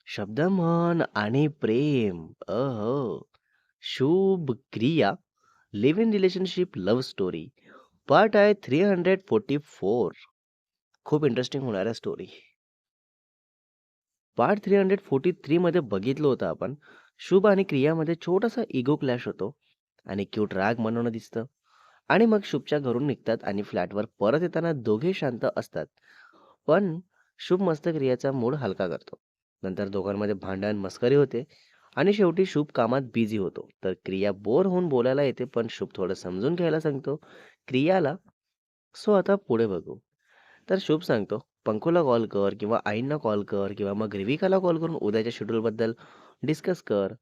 शब्दमन आणि प्रेम. शुभ क्रिया live in relationship love story part आहे 344. खूप इंटरेस्टिंग होणार आहे स्टोरी. पार्ट 343 मध्ये बघितलं होतं आपण. शुभ आणि क्रियामध्ये छोटासा इगो क्लॅश होतो आणि क्यूट राग मनवणं दिसतं. आणि मग शुभच्या घरून निघतात आणि फ्लॅटवर परत येताना दोघे शांत असतात. पण शुभ मस्त क्रियाचा मूड हलका करतो. नंतर दोघांमध्ये भांडण मस्करी होते आणि शेवटी शुभ कामात बिझी होतो. तर क्रिया बोर होऊन बोलायला येते, पण शुभ थोडं समजून घ्यायला सांगतो क्रियाला. सो आता पुढे बघू. तर शुभ सांगतो, पंखूला कॉल कर किंवा आईंना कॉल कर किंवा मग रिविकाला कॉल करून उद्याच्या शेड्यूलबद्दल डिस्कस कर.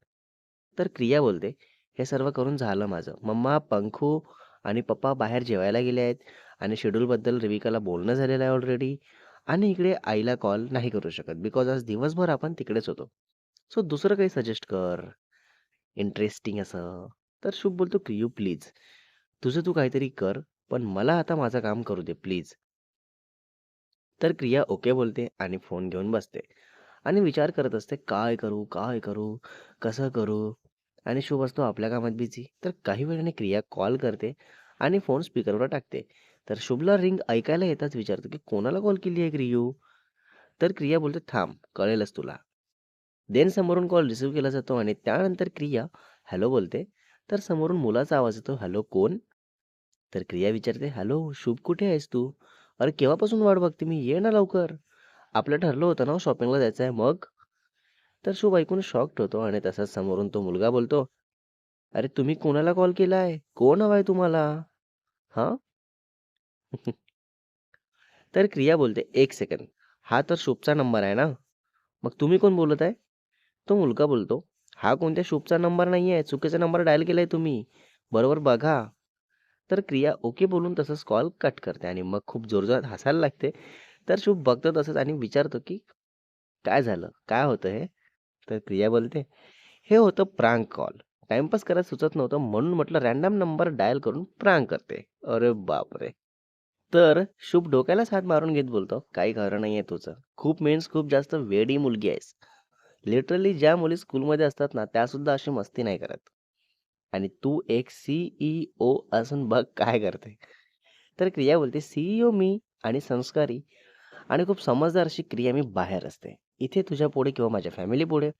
तर क्रिया बोलते, हे सर्व करून झालं माझं. मम्मा, पंखू आणि पप्पा बाहेर जेवायला गेले आहेत आणि शेड्यूलबद्दल रिविकाला बोलणं झालेलं आहे ऑलरेडी. आणि इकडे आईला कॉल नाही करू शकत बिकॉज आज दिवसभर आपण तिकडेच होतो. सो दुसरं काही सजेस्ट कर, इंटरेस्टिंग असं. तर शुभ बोलतो, क्रियू प्लीज, तुझं तू काहीतरी कर, पण मला आता माझं काम करू दे प्लीज. तर क्रिया ओके बोलते आणि फोन घेऊन बसते आणि विचार करत असते, काय करू काय करू, कसं करू. आणि शुभ असतो आपल्या कामात बिझी. तर काही वेळाने क्रिया कॉल करते आणि फोन स्पीकरवर टाकते. तर शुभला रिंग ऐकायला येताच विचारतो की कोणाला कॉल केली आहे क्रियू. तर क्रिया बोलते, थांब कळेलच तुला. देन समोरून कॉल रिसीव्ह केला जातो आणि त्यानंतर क्रिया हॅलो बोलते. तर समोरून मुलाचा आवाज येतो, हॅलो कोण. तर क्रिया विचारते, हॅलो शुभ, कुठे आहेस तू? अरे केव्हापासून वाट बघते मी, ये ना लवकर. आपलं ठरलं होतं ना शॉपिंगला जायचं आहे मग. तर शुभ ऐकून शॉक्ड होतो आणि तसाच समोरून तो मुलगा बोलतो, अरे तुम्ही कोणाला कॉल केलाय, कोण हवाय तुम्हाला? हा. तर क्रिया बोलते, एक सेकंड, हा तर शुभचा नंबर आहे ना, मग तुम्ही कोण बोलत आहे? तो मुलगा बोलतो, हा कोणत्या शुभचा नंबर नाही आहे, चुकीचा नंबर डायल केलाय तुम्ही, बरोबर बघा. तर क्रिया ओके बोलून तसंच कॉल कट करते आणि मग खूप जोरजोरात हसायला लागते. तर शुभ बघतो तसंच आणि विचारतो की काय झालं, काय होतं हे. तर प्रिया बोलते, हे होतं प्रांक कॉल. टाइमपास करायला सुचत नव्हतं म्हणून म्हटलं रॅन्डम नंबर डायल करून प्रांक करते. अरे बापरे. तर शुभ डोक्यालाच हात मारून घेत बोलतो, काही खरं नाहीये तुझं. खूप मीन्स खूप जास्त वेडी मुलगी आहेस. लिटरली ज्या मुली स्कूलमध्ये असतात ना, त्या सुद्धा अशी मस्ती नाही करत. आणि तू एक सीईओ असून बघ काय करते. तर क्रिया बोलते, सीईओ मी आणि संस्कारी आणि खूप समजदार अशी क्रिया मी बाहेर असते. इथे तुझ्या पुढे किंवा माझ्या फॅमिली पुढे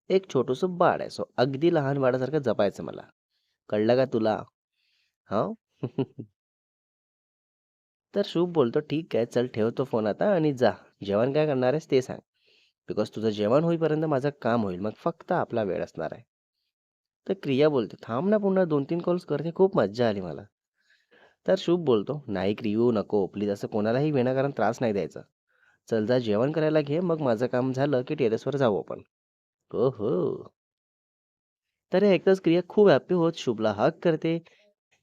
एक छोटंसं बाळ आहे. सो अगदी लहान बाळासारखं जपायचं मला. कळलं का तुला? हां? तर शुभ बोलतो, ठीक आहे, चल ठेवतो फोन आता आणि जा. जेवण काय करणार आहेस ते सांग. बिकॉज तुझं जेवण होईपर्यंत माझं काम होईल. मग फक्त आपला वेळ असणार आहे. तर क्रिया बोलते, थांब ना, पुन्हा 2-3 कॉल्स करते. खूप मज्जा आली मला. तर शुभ बोलतो, नाही क्रियू नको. प्लीज असं कोणालाही विनाकारण त्रास नाही द्यायचा. चल जा जेवण करायला घे. मग माझं काम झालं की टेरेसवर जाऊ आपण. ओहो! तर हे ऐकताच क्रिया खूप हॅपी होत शुभला हग करते.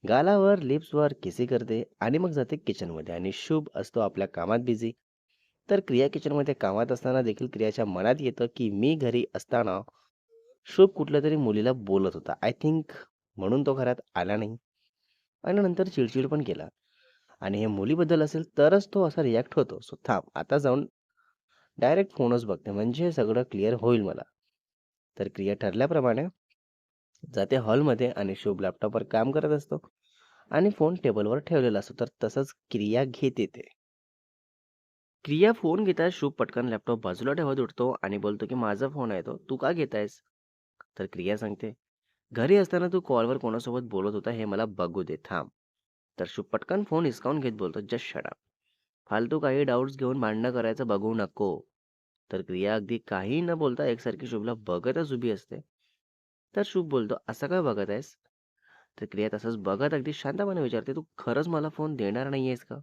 गालावर, लिप्सवर किसी करते आणि मग जाते किचनमध्ये आणि शुभ असतो आपल्या कामात बिझी. तर क्रिया किचनमध्ये कामात असताना देखील क्रियाच्या मनात येतं, की मी घरी असताना शुभ कुठल्यातरी मुलीला बोलत होता. आय थिंक म्हणून तो घरात आला नाही आणि नंतर चिडचिड पण केला. आणि हे मुलीबद्दल असेल तरच तो असा रिॲक्ट होतो. सो थांब, आता जाऊन डायरेक्ट फोनच बघते म्हणजे सगळं क्लिअर होईल मला. तर क्रिया ठरल्याप्रमाणे जाते हॉलमध्ये आणि शुभ लॅपटॉपवर काम करत असतो आणि फोन टेबलवर ठेवलेला असतो. तर तसंच क्रिया घेते ते. क्रिया फोन घेताच शुभ पटकन लॅपटॉप बाजूला ठेवत उठतो आणि बोलतो की माझा फोन आहे तो, तू का घेतायस? तर क्रिया सांगते, घरी असताना तू कॉलवर कोणासोबत बोलत होता हे मला बघू दे, थांब. तर शुभ पटकन फोन हिसकावून घेत बोलतो, जस्ट शट अप. फालतू काही डाऊट्स घेऊन भांडणं करायचं बघू नको. तर क्रिया अगदी काही न बोलता एकसारखी शुभला बघतच उभी असते. तर शुभ बोलतो, असं काय बघत आहेस? तर क्रिया तसंच बघत अगदी शांतपणे विचारते, तू खरंच मला फोन देणार नाहीयेस का?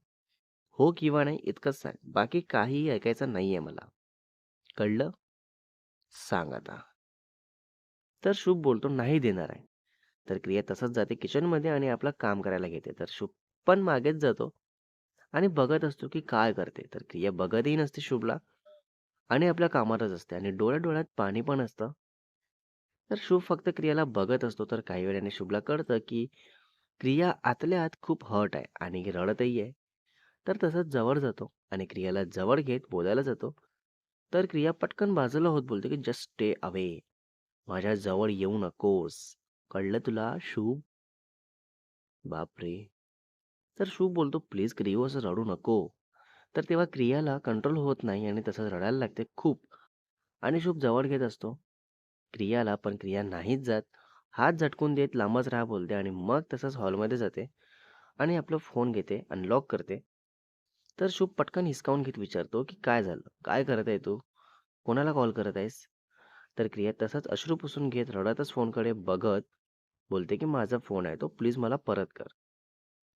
हो किंवा नाही इतकंच सांग, बाकी काहीही ऐकायचं नाहीये मला. कळलं? सांग आता. तर शुभ बोलतो, नाही देणार आहे. तर क्रिया तसंच जाते किचनमध्ये आणि आपलं काम करायला घेते. तर शुभ पण मागेच जातो आणि बघत असतो की काय करते. तर क्रिया बघतही नसते शुभला आणि आपल्या कामातच असते आणि डोळ्यात डोळ्यात पाणी पण असतं. तर शुभ फक्त क्रियाला बघत असतो. तर काही वेळाने शुभला कळतं की क्रिया आतल्या आत खूप हर्ट आहे आणि रडतही आहे. तर तसंच जवळ जातो आणि क्रियाला जवळ घेत बोलायला जातो. तर क्रिया पटकन बाजूला होत बोलते की जस्ट स्टे अवे. माझ्या जवळ येऊ नकोस. कळलं तुला शुभ? बापरे! तर शुभ बोलतो प्लीज क्रियो असं रडू नको. तर तेव्हा क्रियाला कंट्रोल होत नाही आणि तसंच रडायला लागते खूप. आणि शुभ जवळ घेत असतो क्रियाला, पण क्रिया नाहीच जात. हात झटकून देत लांबच राहा बोलते आणि मग तसंच हॉलमध्ये जाते आणि आपला फोन घेते, अनलॉक करते. तर शुभ पटकन हिसकावून घेत विचारतो की काय झालं? काय करत आहे तू? कोणाला कॉल करत आहेस? तर क्रिया तसंच अश्रू पुसून घेत रडतच फोनकडे बघत बोलते की माझा फोन आहे तो प्लीज मला परत कर.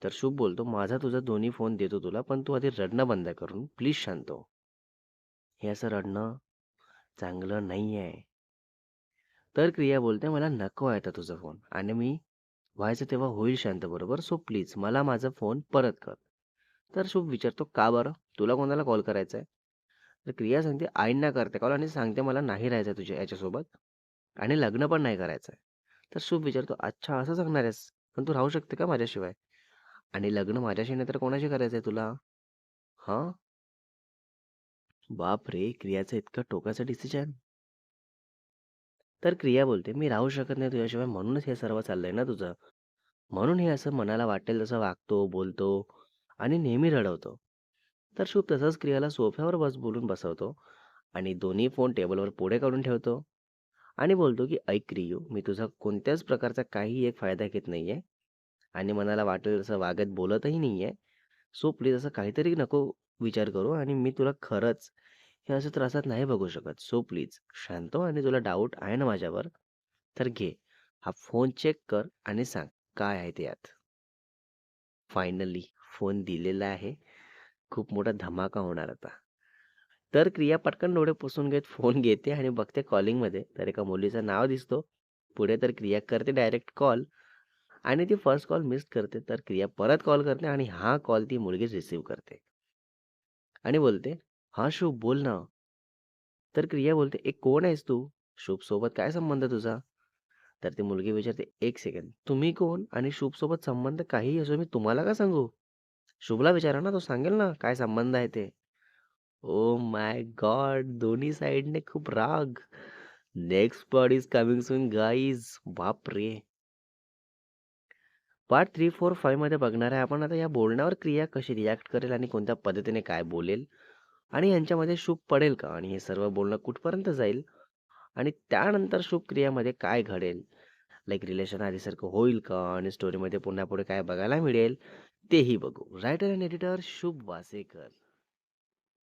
तर शुभ बोलतो माझा तुझा दोन्ही फोन देतो तुला, पण तू आधी रडणं बंद करून प्लीज शांत हो. हे असं रडणं चांगलं नाही आहे. तर क्रिया बोलते मला नको आहे आता तुझा फोन आणि मी व्हायचं तेव्हा होईल शांत बरोबर, सो प्लीज मला माझा फोन परत कर. तर शुभ विचारतो का बरं? तुला कोणाला कॉल करायचा आहे? तर क्रिया सांगते आईंना करते कॉल आणि सांगते मला नाही राहायचं तुझ्या याच्यासोबत आणि लग्न पण नाही करायचं आहे. तर शुभ विचारतो अच्छा असं सांगणार आहेस? पण तू राहू शकते का माझ्याशिवाय? आणि लग्न माझ्याशी नाही तर कोणाशी करायचंय तुला? हां? बापरे! क्रियाचं इतकं टोकाचं डिसिजन. तर क्रिया बोलते, "मी राहू शकत नाही तुझ्याशिवाय म्हणूनच हे सर्व चाललंय ना तुझं. म्हणून हे असं मनाला वाटेल तसं वागतो, बोलतो आणि नेहमी रडवतो." तर शुभ तसंच क्रियाला सोफ्यावर बोलून बसवतो आणि दोन्ही फोन टेबलवर पुढे काढून ठेवतो आणि बोलतो, की "ऐक क्रियू, मी तुझा कोणत्याच प्रकारचा काहीही एक फायदा घेत नाहीये आणि मनाला वाटेल तसं वागत बोलतही नाहीये. सो प्लीज असं काहीतरी नको विचार करू आणि मी तुला खरंच हे असं त्रासात नाही बघू शकत. सो प्लीज शांत हो आणि तुला डाऊट आहे ना माझ्यावर, तर घे. हा फोन चेक कर आणि सांग काय आहे ते यात." फायनली फोन दिलेला आहे. खूप मोठा धमाका होणार आता. तर क्रिया पटकन डोळे पुसून घेत फोन घेते आणि बघते कॉलिंगमध्ये तर एका मुलीचं नाव दिसतो. पुढे तर क्रिया करते डायरेक्ट कॉल आणि ती फर्स्ट कॉल मिस करते. तर क्रिया परत कॉल करते आणि हा कॉल ती मुलगी रिसीव्ह करते आणि बोलते, "हां, शुभ बोल ना." तर क्रिया बोलते, "ए कोण आहेस तू? शुभसोबत काय संबंध तुझा?" तर ती मुलगी विचारते, "एक सेकंड, तुम्ही कोण? आणि शुभसोबत संबंध काहीही असो मी तुम्हाला का सांगू? शुभला विचारा ना, तो सांगेल ना काय संबंध आहे ते." Oh my God! दोन्ही साइडने खूप राग. Next part is coming soon guys. बापरे! पार्ट 3, 4, 5 मध्ये बघणार आहे आपण आता या बोलण्यावर क्रिया कशी रिॲक्ट करेल आणि कोणत्या पद्धतीने काय बोलेल आणि यांच्यामध्ये शुभ पडेल का आणि हे सर्व बोलणं कुठपर्यंत जाईल आणि त्यानंतर शुभ क्रियामध्ये काय घडेल? लाइक रिलेशन आधीसारखं होईल का आणि स्टोरीमध्ये पुन्हा पुढे काय बघायला मिळेल तेही बघू. रायटर अँड एडिटर शुभ वासेकर.